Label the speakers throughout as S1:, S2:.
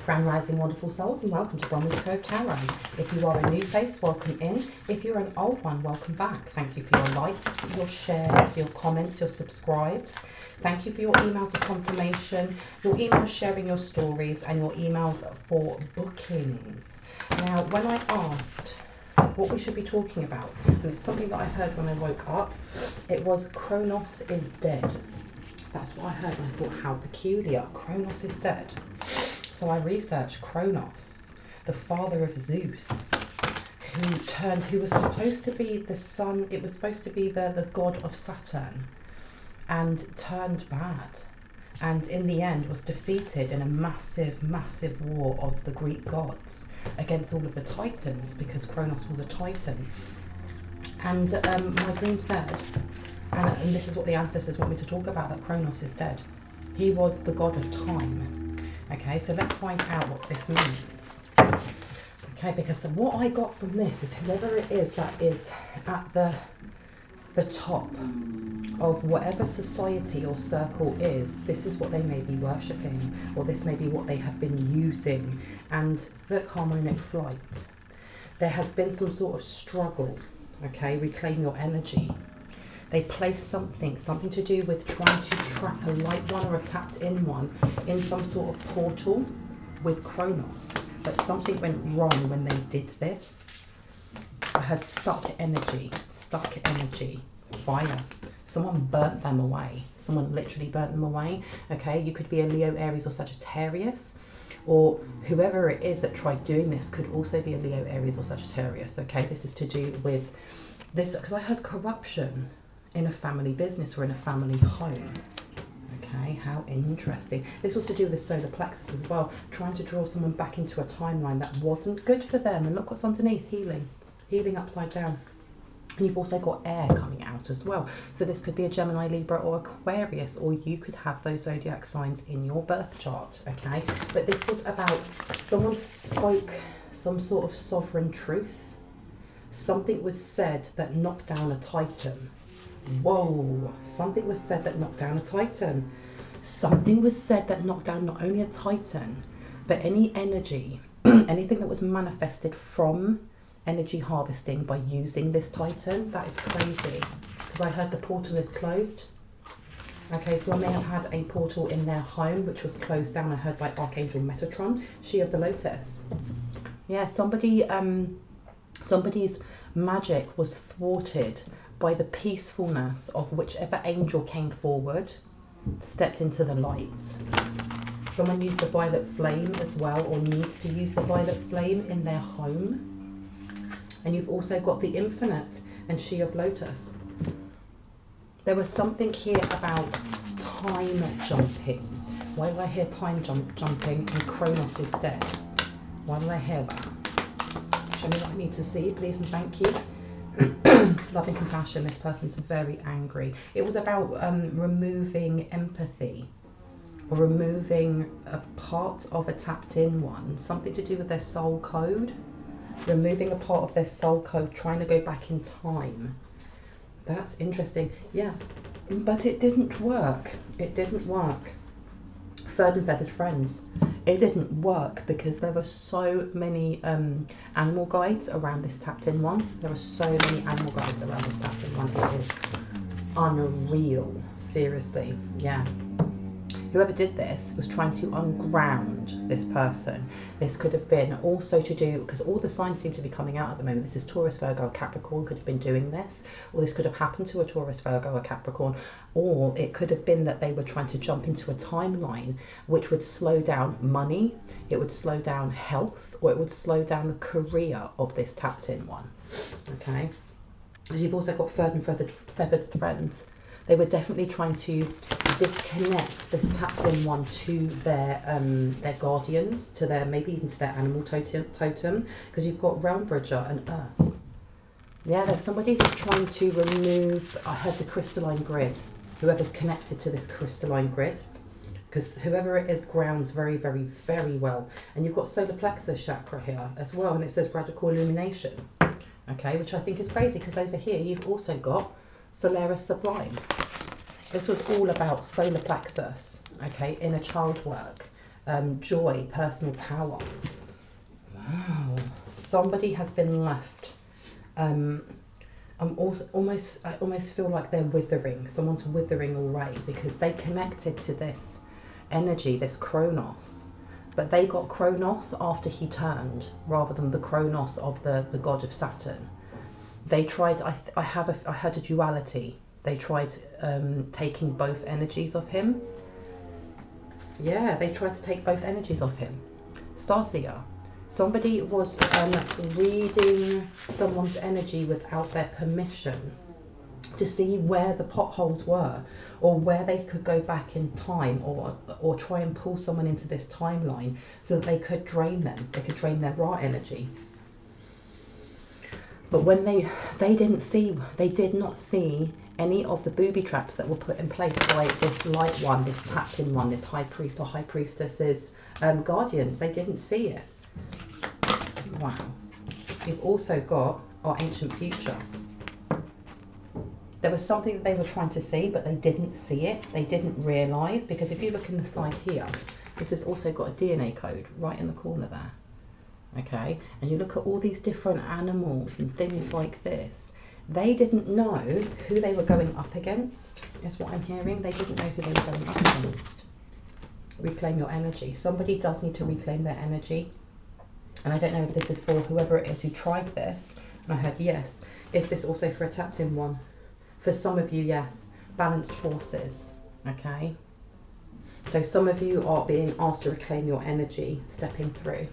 S1: Grand Rising wonderful souls, and welcome to Bronwenscove Tarot. If you are a new face, welcome in. If you're an old one, welcome back. Thank you for your likes, your shares, your comments, your subscribes. Thank you for your emails of confirmation, your emails sharing your stories, and your emails for bookings. Now, when I asked what we should be talking about, and it's something that I heard when I woke up, it was Kronos is dead. That's what I heard, and I thought, how peculiar. Kronos is dead. So I researched Kronos, the father of Zeus, who was supposed to be the son, it was supposed to be the god of Saturn, and turned bad. And in the end was defeated in a massive, massive war of the Greek gods against all of the Titans, because Kronos was a Titan. And my dream said, and this is what the ancestors want me to talk about, that Kronos is dead. He was the god of time. Okay, so let's find out what this means. Okay, because what I got from this is whoever it is that is at the top of whatever society or circle is, this is what they may be worshipping, or this may be what they have been using. And look, harmonic flight. There has been some sort of struggle, okay, reclaim your energy. They place something to do with trying to trap a light one or a tapped in one in some sort of portal with Kronos. But something went wrong when they did this. I heard stuck energy, fire. Someone burnt them away. Someone literally burnt them away. Okay, you could be a Leo, Aries or Sagittarius, or whoever it is that tried doing this could also be a Leo, Aries or Sagittarius. Okay, this is to do with this, because I heard corruption in a family business or in a family home. Okay, how interesting. This was to do with the solar plexus as well, trying to draw someone back into a timeline that wasn't good for them. And look what's underneath, healing upside down. And you've also got air coming out as well. So this could be a Gemini, Libra or Aquarius, or you could have those zodiac signs in your birth chart. Okay, but this was about someone spoke some sort of sovereign truth. Something was said that knocked down a Titan. Whoa, something was said that knocked down a Titan. Something was said that knocked down not only a Titan, but any energy, anything that was manifested from energy harvesting by using this Titan. That is crazy, because I heard the portal is closed. Okay, so I may have had a portal in their home which was closed down. I heard by Archangel Metatron, she of the Lotus. Yeah, somebody's magic was thwarted by the peacefulness of whichever angel came forward, stepped into the light. Someone used the violet flame as well, or needs to use the violet flame in their home. And you've also got the Infinite and She of Lotus. There was something here about time jumping. Why do I hear time jumping and Kronos is dead? Why do I hear that? Show me what I need to see, please, and thank you. Love and compassion. This person's very angry. It was about removing empathy, or removing a part of a tapped in one, something to do with their soul code, removing a part of their soul code, trying to go back in time. That's interesting. Yeah, but it didn't work. It didn't work. Furred and feathered friends. It didn't work because there were so many animal guides around this tapped in one. There were so many animal guides around this tapped in one. It is unreal. Seriously. Yeah. Whoever did this was trying to unground this person. This could have been also to do, because all the signs seem to be coming out at the moment. This is Taurus, Virgo, Capricorn could have been doing this, or this could have happened to a Taurus, Virgo, or Capricorn, or it could have been that they were trying to jump into a timeline which would slow down money, it would slow down health, or it would slow down the career of this tapped in one. Okay, because you've also got furred and feathered friends. They were definitely trying to disconnect this tapped in one to their guardians, to their, maybe even to their animal totem, because you've got Realm Bridger and Earth. Yeah, there's somebody who's trying to remove, I heard the crystalline grid, whoever's connected to this crystalline grid, because whoever it is grounds very, very, very well. And you've got solar plexus chakra here as well, and it says radical illumination, okay, which I think is crazy, because over here you've also got Solaris Sublime. This was all about solar plexus, okay, inner child work, joy, personal power. Wow. Somebody has been left. I almost feel like they're withering. Someone's withering away because they connected to this energy, this Kronos. But they got Kronos after he turned, rather than the Kronos of the god of Saturn. They tried, I heard a duality. They tried taking both energies of him. Yeah, they tried to take both energies of him. Starseer. Somebody was reading someone's energy without their permission to see where the potholes were, or where they could go back in time, or try and pull someone into this timeline so that they could drain them. They could drain their raw energy. But when they did not see any of the booby traps that were put in place by this light one, this tapped in one, this high priest or high priestess's guardians. They didn't see it. Wow. You've also got our ancient future. There was something that they were trying to see, but they didn't see it. They didn't realise, because if you look in the side here, this has also got a DNA code right in the corner there. Okay, and you look at all these different animals and things like this. They didn't know who they were going up against, is what I'm hearing. They didn't know who they were going up against. Reclaim your energy. Somebody does need to reclaim their energy. And I don't know if this is for whoever it is who tried this. And I heard yes. Is this also for a tapped in one? For some of you, yes. Balanced forces. Okay. So some of you are being asked to reclaim your energy, stepping through.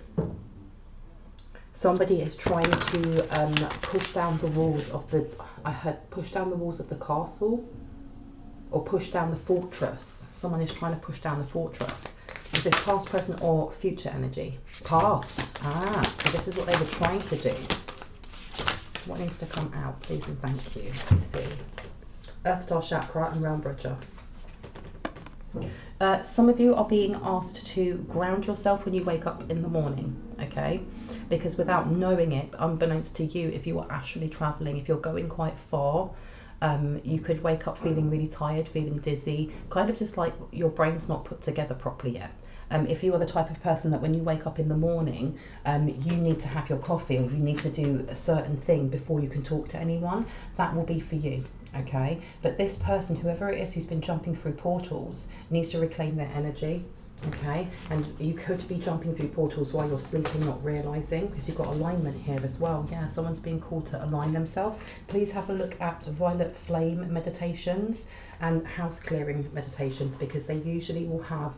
S1: Somebody is trying to push down the walls of the, I heard push down the walls of the castle, or push down the fortress. Someone is trying to push down the fortress. Is this past, present, or future energy? Past. Ah, so this is what they were trying to do. What needs to come out, please and thank you. Let's see. Earth Star Chakra and Realm Bridger. Some of you are being asked to ground yourself when you wake up in the morning, okay? Because without knowing it, unbeknownst to you, if you are actually traveling, if you're going quite far, you could wake up feeling really tired, feeling dizzy, kind of just like your brain's not put together properly yet. If you are the type of person that when you wake up in the morning, you need to have your coffee, or you need to do a certain thing before you can talk to anyone, that will be for you. Okay, but this person, whoever it is who's been jumping through portals, needs to reclaim their energy. Okay, and you could be jumping through portals while you're sleeping, not realizing, because you've got alignment here as well. Yeah, someone's being called to align themselves. Please have a look at violet flame meditations and house clearing meditations, because they usually will have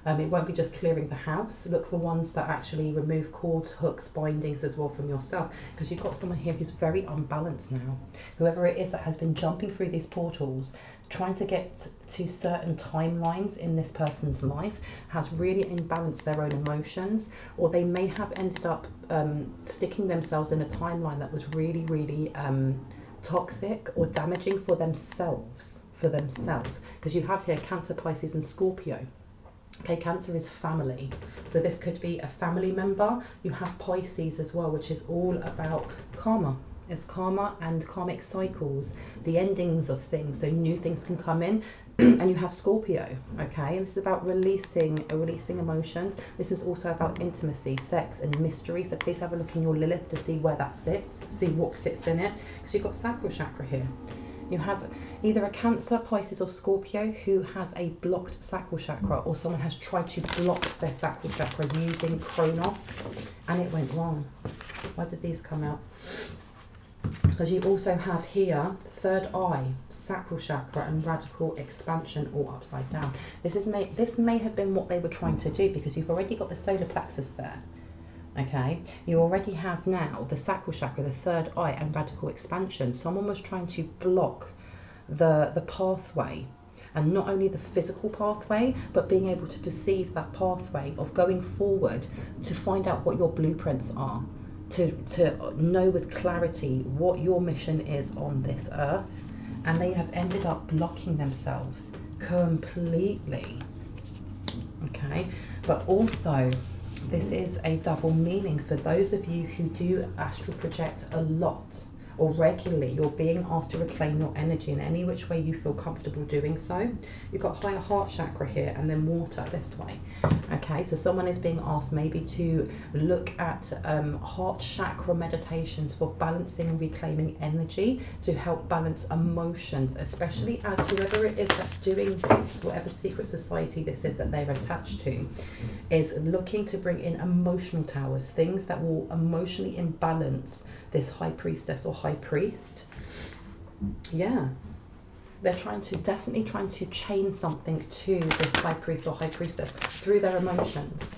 S1: it won't be just clearing the house. Look for ones that actually remove cords, hooks, bindings as well from yourself, because you've got someone here who's very unbalanced now. Whoever it is that has been jumping through these portals, trying to get to certain timelines in this person's life, has really imbalanced their own emotions, or they may have ended up sticking themselves in a timeline that was really, really toxic or damaging for themselves. Because you have here Cancer, Pisces and Scorpio. Okay, Cancer is family, so this could be a family member. You have Pisces as well, which is all about karma. It's karma and karmic cycles, the endings of things, so new things can come in. And you have Scorpio, okay, and this is about releasing emotions. This is also about intimacy, sex and mystery, so please have a look in your Lilith to see where that sits, see what sits in it, because you've got sacral chakra here. You have either a Cancer, Pisces or Scorpio who has a blocked sacral chakra, or someone has tried to block their sacral chakra using Kronos and it went wrong. Why did these come out? Because you also have here third eye, sacral chakra and radical expansion all upside down. This may have been what they were trying to do, because you've already got the solar plexus there. Okay, you already have now the sacral chakra, the third eye and radical expansion. Someone was trying to block the pathway, and not only the physical pathway, but being able to perceive that pathway of going forward, to find out what your blueprints are, to know with clarity what your mission is on this earth. And they have ended up blocking themselves completely. Okay, but also this is a double meaning for those of you who do astral project a lot, or regularly you're being asked to reclaim your energy in any which way you feel comfortable doing so. You've got higher heart chakra here and then water this way. Okay, so someone is being asked maybe to look at heart chakra meditations for balancing and reclaiming energy to help balance emotions, especially as whoever it is that's doing this, whatever secret society this is that they're attached to, is looking to bring in emotional towers, things that will emotionally imbalance this high priestess or high priest. Yeah, they're definitely trying to chain something to this high priest or high priestess through their emotions.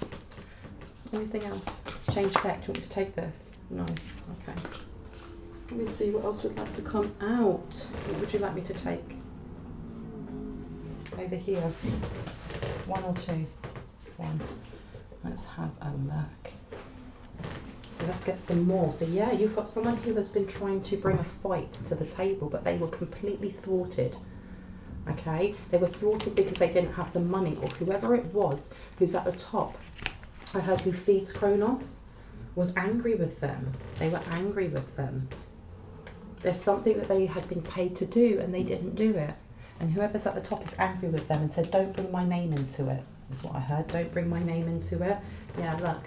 S1: Anything else? Change deck. Do you want me to take this? No. Okay. Let me see what else would like to come out. What would you like me to take? Over here. One or two? One. Let's have a look. So let's get some more. So yeah, you've got someone who has been trying to bring a fight to the table, but they were completely thwarted. Okay, they were thwarted because they didn't have the money, or whoever it was who's at the top, I heard, who feeds Kronos, was angry with them. They were angry with them. There's something that they had been paid to do and they didn't do it. And whoever's at the top is angry with them and said, don't bring my name into it. Is what I heard. Don't bring my name into it. Yeah, look.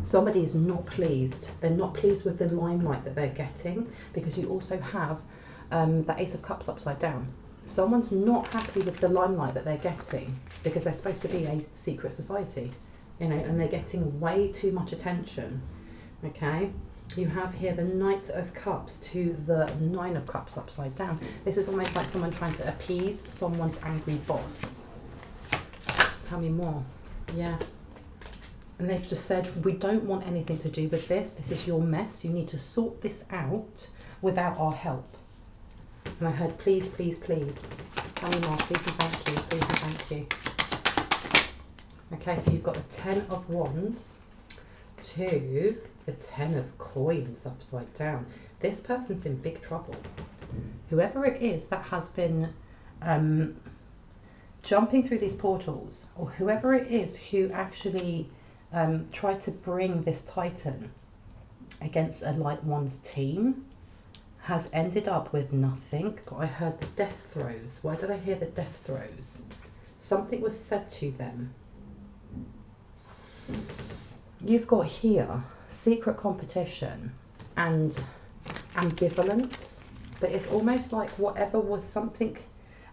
S1: Somebody is not pleased. They're not pleased with the limelight that they're getting, because you also have the Ace of Cups upside down. Someone's not happy with the limelight that they're getting because they're supposed to be a secret society, you know, and they're getting way too much attention. Okay, you have here the Knight of Cups to the Nine of Cups upside down. This is almost like someone trying to appease someone's angry boss. Tell me more. Yeah. And they've just said, we don't want anything to do with this. This is your mess. You need to sort this out without our help. And I heard, please, please, please. Tell me more, please and thank you, please and thank you. Okay, so you've got the Ten of Wands to the Ten of Coins upside down. This person's in big trouble. Whoever it is that has been jumping through these portals, or whoever it is who actually tried to bring this Titan against a Light One's team, has ended up with nothing. But I heard the death throes. Why did I hear the death throes? Something was said to them. You've got here secret competition and ambivalence, but it's almost like whatever was something.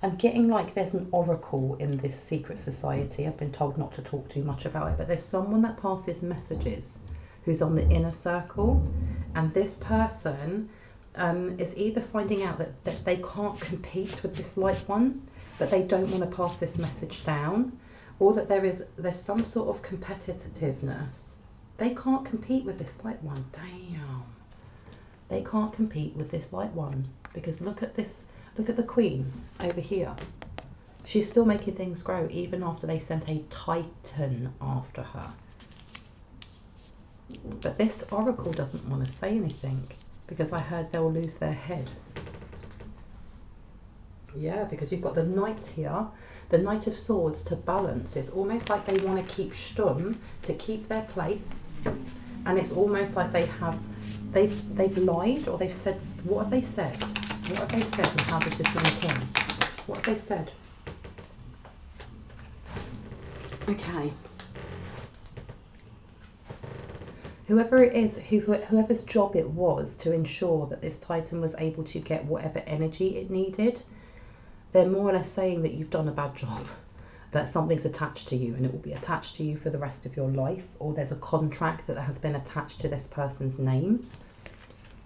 S1: I'm getting like there's an oracle in this secret society. I've been told not to talk too much about it, but there's someone that passes messages who's on the inner circle, and this person is either finding out that they can't compete with this Light One, but they don't want to pass this message down, or that there's some sort of competitiveness. They can't compete with this Light One. Damn. They can't compete with this Light One, because look at this. Look at the Queen over here. She's still making things grow even after they sent a Titan after her. But this oracle doesn't want to say anything, because I heard they'll lose their head. Yeah, because you've got the Knight here, the Knight of Swords to balance. It's almost like they want to keep stum, to keep their place. And it's almost like they've lied, or they've said, what have they said? What have they said, and how does this link in? What have they said? Okay. Whoever it is, whoever's job it was to ensure that this Titan was able to get whatever energy it needed, they're more or less saying that you've done a bad job, that something's attached to you and it will be attached to you for the rest of your life, or there's a contract that has been attached to this person's name.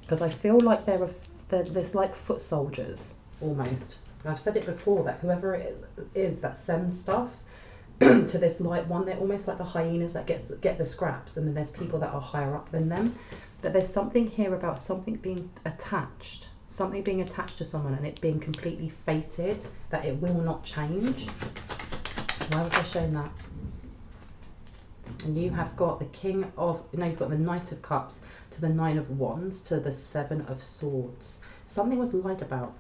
S1: Because I feel like there's like foot soldiers almost. I've said it before that whoever it is that sends stuff to this Light One, they're almost like the hyenas that get the scraps, and then there's people that are higher up than them. But there's something here about something being attached to someone, and it being completely fated that it will not change. Why was I shown that? And you have got the you've got the Knight of Cups to the Nine of Wands to the Seven of Swords. Something was lied about.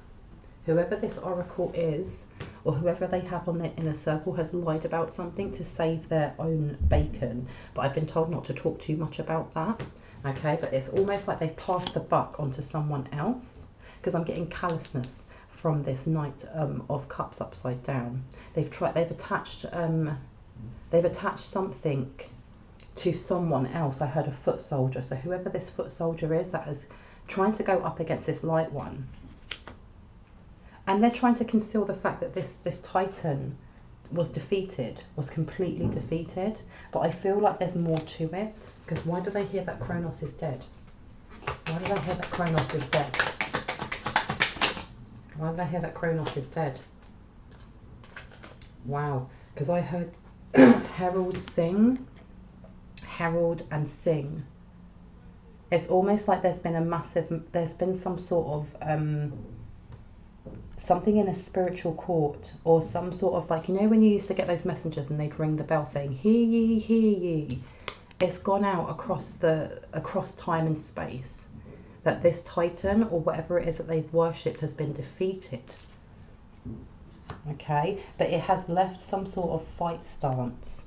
S1: Whoever this oracle is, or whoever they have on their inner circle has lied about something to save their own bacon. But I've been told not to talk too much about that. Okay, but it's almost like they've passed the buck onto someone else, because I'm getting callousness from this Knight of Cups upside down. They've attached something to someone else. I heard a foot soldier. So whoever this foot soldier is that is trying to go up against this light one, and they're trying to conceal the fact that this Titan was defeated, was completely defeated. But I feel like there's more to it, because why do they hear that Kronos is dead? Why do they hear that Kronos is dead? Why did I hear that Kronos is dead? Wow, because I heard Herald and sing. It's almost like there's been some sort of something in a spiritual court, or some sort of, like, you know when you used to get those messengers and they'd ring the bell saying hear ye, hear ye. It's gone out across time and space that this Titan, or whatever it is that they've worshipped, has been defeated. Okay, but it has left some sort of fight stance.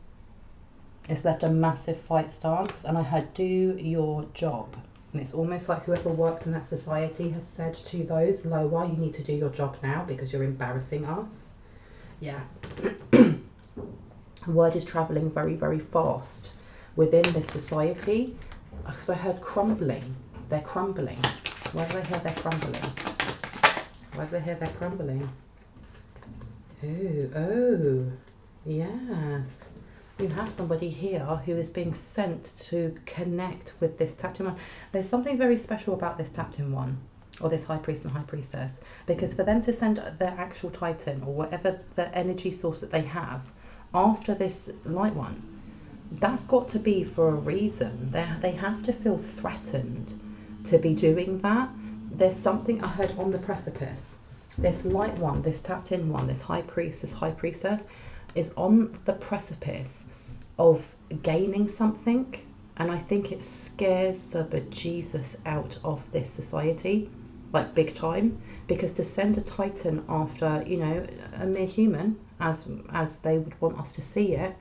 S1: It's left a massive fight stance, and I heard do your job. And it's almost like whoever works in that society has said to those lower, you need to do your job now because you're embarrassing us. Yeah. Word is travelling very, very fast within this society, because I heard crumbling. They're crumbling. Why do I hear they're crumbling? Why do I hear they're crumbling? Oh, yes. You have somebody here who is being sent to connect with this Tapten one. There's something very special about this Tapten one, or this High Priest and High Priestess, because for them to send their actual Titan, or whatever the energy source that they have, after this light one, that's got to be for a reason. They have to feel threatened to be doing that. There's something I heard on the precipice. This light one, this Tapten one, this High Priest, this High Priestess, is on the precipice of gaining something, and I think it scares the bejesus out of this society, like big time, because to send a Titan after, you know, a mere human, as they would want us to see it,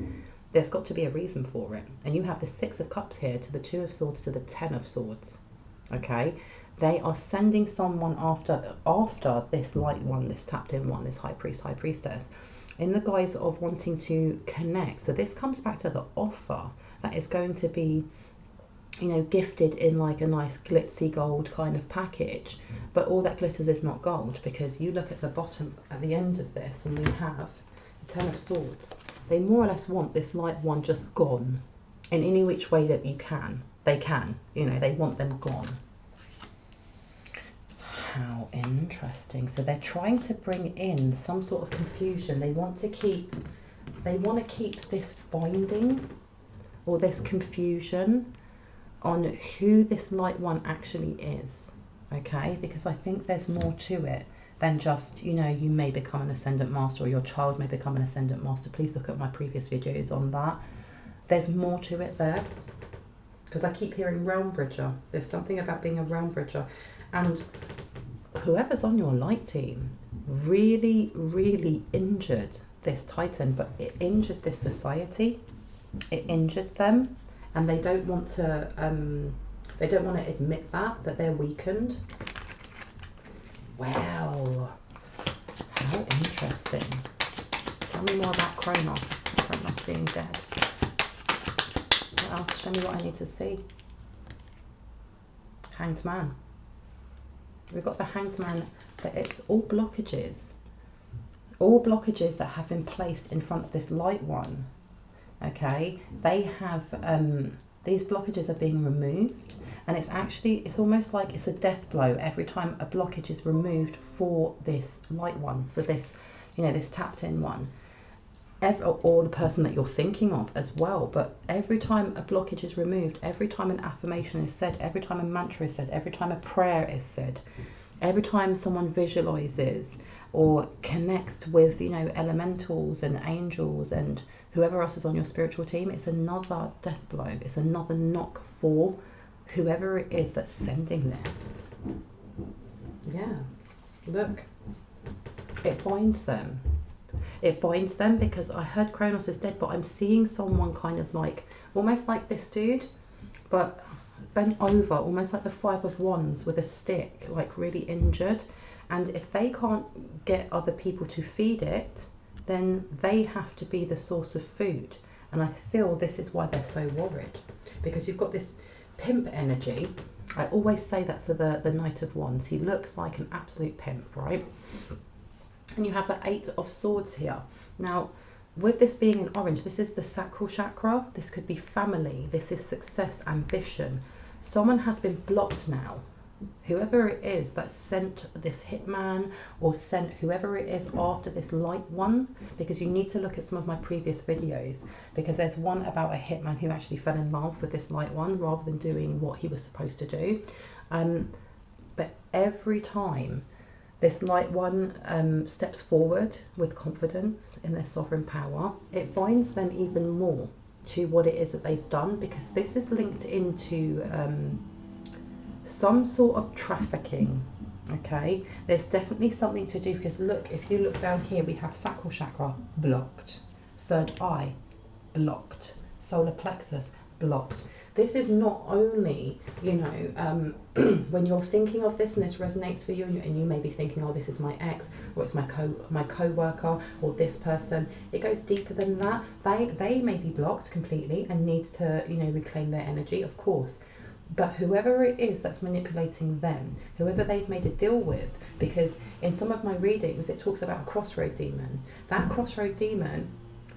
S1: there's got to be a reason for it. And you have the Six of Cups here to the Two of Swords to the Ten of Swords. Okay, they are sending someone after this light one, this Tapten one, this High Priest, High Priestess, in the guise of wanting to connect. So this comes back to the offer that is going to be, you know, gifted in like a nice glitzy gold kind of package. But all that glitters is not gold, because you look at the bottom, at the end of this, and we have the Ten of Swords. They more or less want this light one just gone in any which way that you can. They can, you know, they want them gone. How interesting. So they're trying to bring in some sort of confusion. They want to keep this finding, or this confusion on who this light one actually is. Okay, because I think there's more to it than just, you know, you may become an Ascendant Master, or your child may become an Ascendant Master. Please look at my previous videos on that. There's more to it there, because I keep hearing Realm Bridger. There's something about being a Realm Bridger, and whoever's on your light team really, really injured this Titan, but it injured this society. It injured them, and they don't want to admit that they're weakened. Well, how interesting. Tell me more about Kronos being dead. What else? Show me what I need to see. Hanged Man. We've got the Hanged Man, but it's all blockages. All blockages that have been placed in front of this light one. Okay, they have, these blockages are being removed, and it's almost like it's a death blow every time a blockage is removed for this light one, for this, you know, this tapped in one. Or the person that you're thinking of as well. But every time a blockage is removed, every time an affirmation is said, every time a mantra is said, every time a prayer is said, every time someone visualizes or connects with, you know, elementals and angels and whoever else is on your spiritual team, it's another death blow. It's another knock for whoever it is that's sending this. Yeah, look, it binds them. it binds them, because I heard Kronos is dead, but I'm seeing someone kind of like, almost like this dude, but bent over, almost like the Five of Wands with a stick, like really injured. And if they can't get other people to feed it, then they have to be the source of food. And I feel this is why they're so worried, because you've got this pimp energy. I always say that for the Knight of Wands. He looks like an absolute pimp, right? And you have the Eight of Swords here. Now, with this being in orange, this is the sacral chakra. This could be family. This is success, ambition. Someone has been blocked now. Whoever it is that sent this hitman, or sent whoever it is after this light one, because you need to look at some of my previous videos, because there's one about a hitman who actually fell in love with this light one rather than doing what he was supposed to do. But every time this light one steps forward with confidence in their sovereign power, it binds them even more to what it is that they've done, because this is linked into some sort of trafficking. Okay, there's definitely something to do, because look, if you look down here, we have sacral chakra blocked, third eye blocked, solar plexus blocked. This is not only, you know, when you're thinking of this and this resonates for you, and you may be thinking, oh, this is my ex, or it's my co-worker, or this person. It goes deeper than that. They may be blocked completely and need to, you know, reclaim their energy, of course. But whoever it is that's manipulating them, whoever they've made a deal with, because in some of my readings it talks about a crossroad demon. That crossroad demon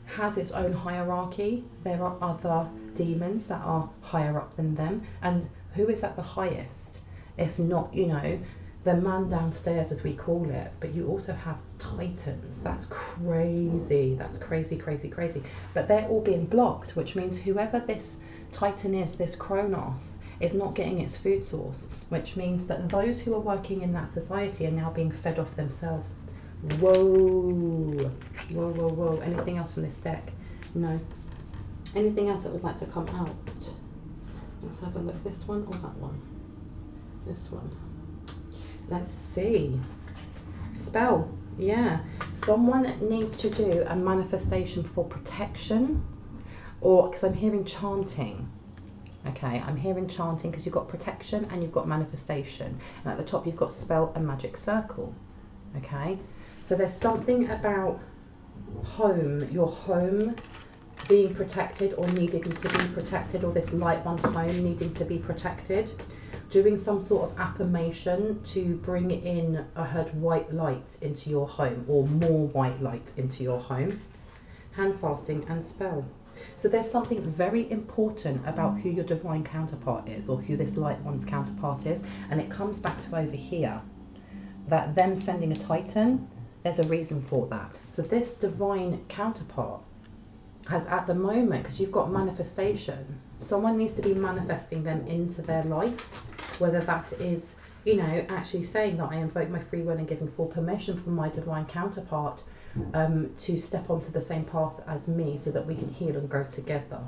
S1: has its own hierarchy. There are other demons that are higher up than them. And who is at the highest? If not, you know, the man downstairs, as we call it. But you also have titans. That's crazy. That's crazy, crazy, crazy. But they're all being blocked, which means whoever this titan is, this Kronos, is not getting its food source, which means that those who are working in that society are now being fed off themselves. Whoa, whoa, whoa, whoa. Anything else from this deck? No. Anything else that would like to come out? Let's have a look. This one or that one? This one. Let's see. Spell. Yeah. Someone needs to do a manifestation for protection, or because I'm hearing chanting. Okay, I'm hearing chanting, because you've got protection and you've got manifestation. And at the top you've got spell and magic circle. Okay, so there's something about home, your home being protected or needing to be protected, or this light one's home needing to be protected. Doing some sort of affirmation to bring in, I heard, white light into your home, or more white light into your home. Hand fasting and spell. So there's something very important about who your divine counterpart is, or who this light one's counterpart is, and it comes back to over here, that them sending a titan, there's a reason for that. So this divine counterpart has, at the moment, because you've got manifestation, someone needs to be manifesting them into their life, whether that is, you know, actually saying that I invoke my free will and giving full permission from my divine counterpart to step onto the same path as me, so that we can heal and grow together,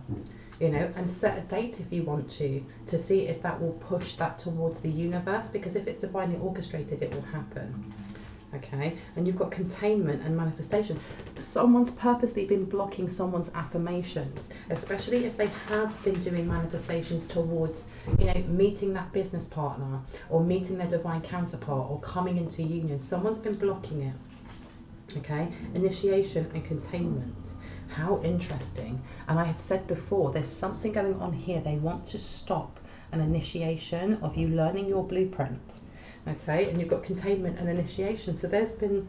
S1: you know, and set a date if you want to see if that will push that towards the universe, because if it's divinely orchestrated, it will happen. Okay, and you've got containment and manifestation. Someone's purposely been blocking someone's affirmations, especially if they have been doing manifestations towards, you know, meeting that business partner, or meeting their divine counterpart, or coming into union. Someone's been blocking it. Okay, initiation and containment. How interesting. And I had said before, there's something going on here. They want to stop an initiation of you learning your blueprint. Okay, and you've got containment and initiation. So there's been,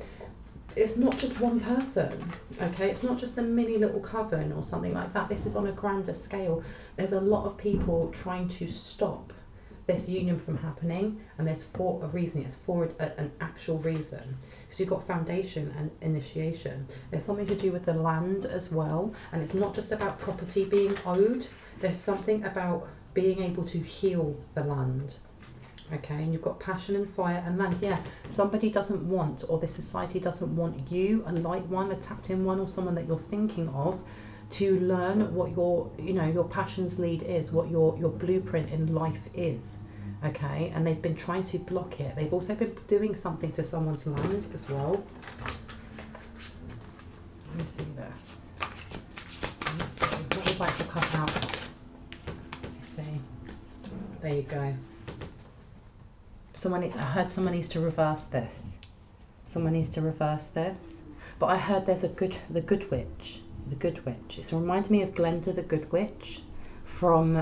S1: it's not just one person. Okay, it's not just a mini little coven or something like that. This is on a grander scale. There's a lot of people trying to stop this union from happening, and there's for a reason. It's for an actual reason, because you've got foundation and initiation. There's something to do with the land as well, and it's not just about property being owed. There's something about being able to heal the land. Okay, and you've got passion and fire and land. Yeah, somebody doesn't want, or this society doesn't want you, a light one, a tapped in one, or someone that you're thinking of, to learn what your, you know, your passion's lead is, what your blueprint in life is. Okay, and they've been trying to block it. They've also been doing something to someone's land as well. me see this. Let me see. What would like to cut out? Let me see. There you go. I heard someone needs to reverse this. Someone needs to reverse this. But I heard there's the Good Witch. The Good Witch. It's reminded me of Glenda the Good Witch from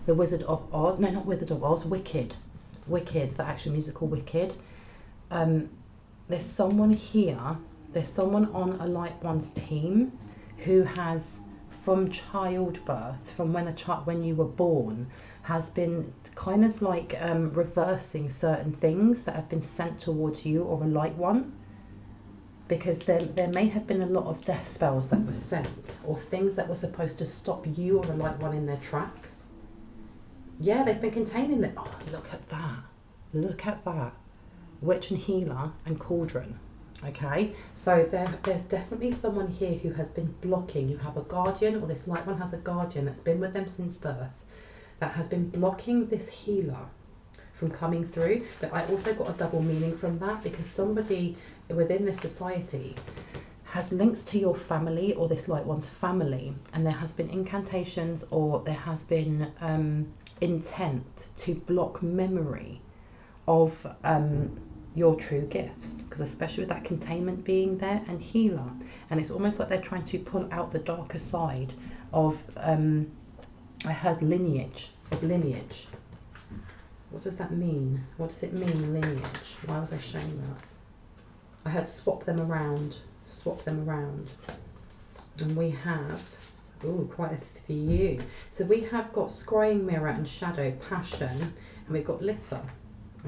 S1: the Wizard of Oz. No, not Wizard of Oz. Wicked. Wicked. The actual musical Wicked. There's someone here. There's someone on a Light One's team who has, from childbirth, from when you were born, has been kind of like reversing certain things that have been sent towards you or a Light One, because there may have been a lot of death spells that were sent, or things that were supposed to stop you or a Light One in their tracks. Yeah, they've been containing them. Oh, look at that. Look at that. Witch and Healer and Cauldron. Okay, so there's definitely someone here who has been blocking. You have a guardian, or this Light One has a guardian that's been with them since birth, that has been blocking this healer from coming through. But I also got a double meaning from that, because somebody within this society has links to your family or this Light One's family, and there has been incantations, or there has been intent to block memory of your true gifts, because especially with that containment being there and healer, and it's almost like they're trying to pull out the darker side of I heard lineage. What does that mean? What does it mean, lineage? Why was I showing that? I heard swap them around, and we have quite a few. So we have got Scrying Mirror and Shadow, Passion, and we've got Lither.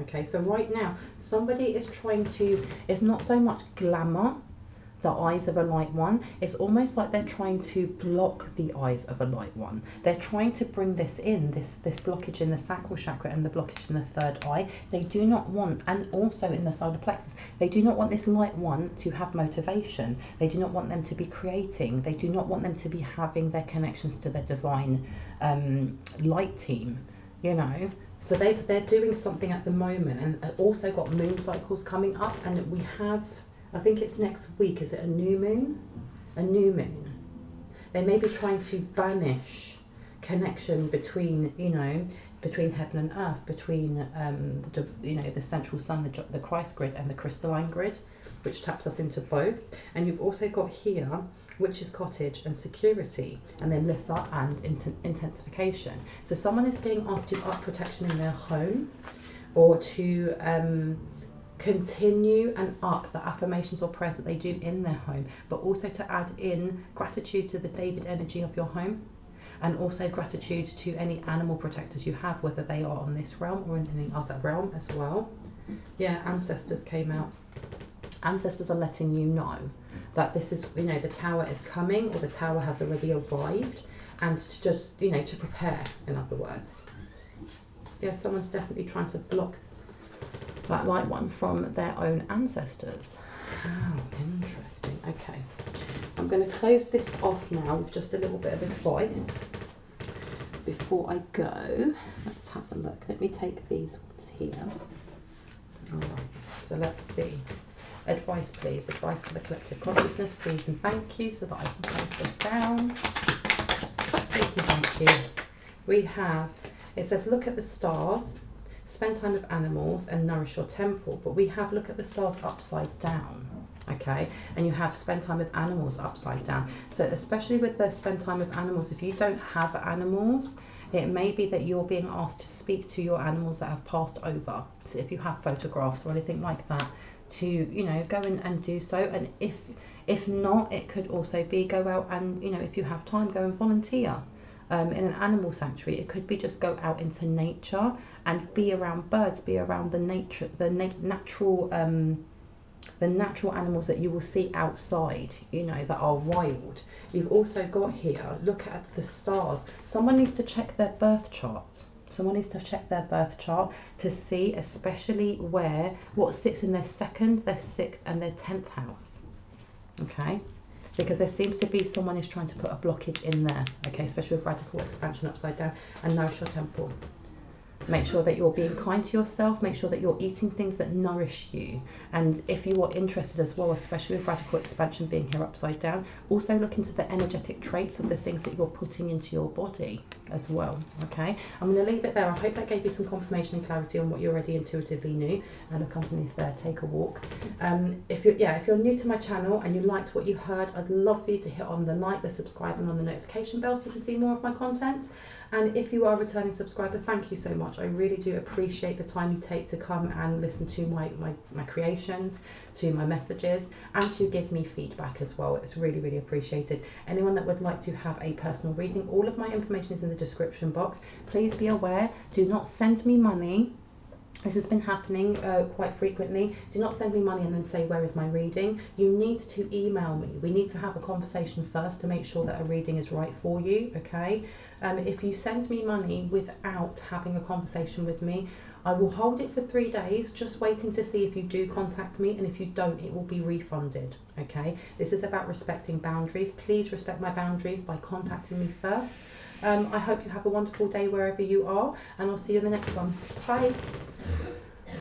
S1: Okay, so right now somebody is trying to, it's not so much glamour the eyes of a Light One, it's almost like they're trying to block the eyes of a Light One. They're trying to bring this in, this blockage in the sacral chakra and the blockage in the third eye. They do not want, and also in the solar plexus, they do not want this Light One to have motivation. They do not want them to be creating. They do not want them to be having their connections to their divine light team, you know. So they're doing something at the moment, and also got moon cycles coming up, and we have, I think it's next week, is it a new moon? A new moon. They may be trying to banish connection between, you know, between heaven and earth, between the central sun, the Christ grid, and the crystalline grid, which taps us into both. And you've also got here Witch's Cottage and Security, and then Lither and Intensification. So someone is being asked to up protection in their home, or to continue and up the affirmations or prayers that they do in their home, but also to add in gratitude to the David energy of your home, and also gratitude to any animal protectors you have, whether they are on this realm or in any other realm as well. Yeah, ancestors came out. Ancestors are letting you know that this is, you know, the tower is coming, or the tower has already arrived, and to just, you know, to prepare, in other words. Yeah, someone's definitely trying to block that Light One from their own ancestors. Oh, interesting. Okay, I'm going to close this off now with just a little bit of advice before I go. Let's have a look. Let me take these ones here. All right, so let's see. Advice, please. Advice for the collective consciousness, please and thank you, so that I can close this down. Please and thank you. We have, it says, look at the stars, spend time with animals, and nourish your temple. But we have look at the stars upside down, okay? And you have spend time with animals upside down. So especially with the spend time with animals, if you don't have animals, it may be that you're being asked to speak to your animals that have passed over. So if you have photographs or anything like that, to, you know, go in and do so. And if not, it could also be go out and, you know, if you have time, go and volunteer in an animal sanctuary. It could be just go out into nature and be around birds, be around the nature, the natural animals that you will see outside, you know, that are wild. You've also got here, look at the stars. Someone needs to check their birth chart. Someone needs to check their birth chart to see especially what sits in their 2nd, their 6th and their 10th house. Okay, because there seems to be someone is trying to put a blockage in there. Okay, especially with radical expansion upside down, and nourish your temple. Make sure that you're being kind to yourself. Make sure that you're eating things that nourish you. And if you are interested as well, especially with radical expansion being here upside down, also look into the energetic traits of the things that you're putting into your body as well. Okay, I'm going to leave it there. I hope that gave you some confirmation and clarity on what you already intuitively knew. And look underneath there, take a walk. If you're new to my channel and you liked what you heard, I'd love for you to hit on the like, the subscribe, and on the notification bell so you can see more of my content. And if you are a returning subscriber, thank you so much. I really do appreciate the time you take to come and listen to my creations, to my messages, and to give me feedback as well. It's really, really appreciated. Anyone that would like to have a personal reading, all of my information is in the description box. Please be aware, do not send me money. This has been happening quite frequently. Do not send me money and then say, where is my reading? You need to email me. We need to have a conversation first to make sure that a reading is right for you, okay? If you send me money without having a conversation with me, I will hold it for 3 days, just waiting to see if you do contact me, and if you don't, it will be refunded, okay? This is about respecting boundaries. Please respect my boundaries by contacting me first. I hope you have a wonderful day wherever you are, and I'll see you in the next one. Bye.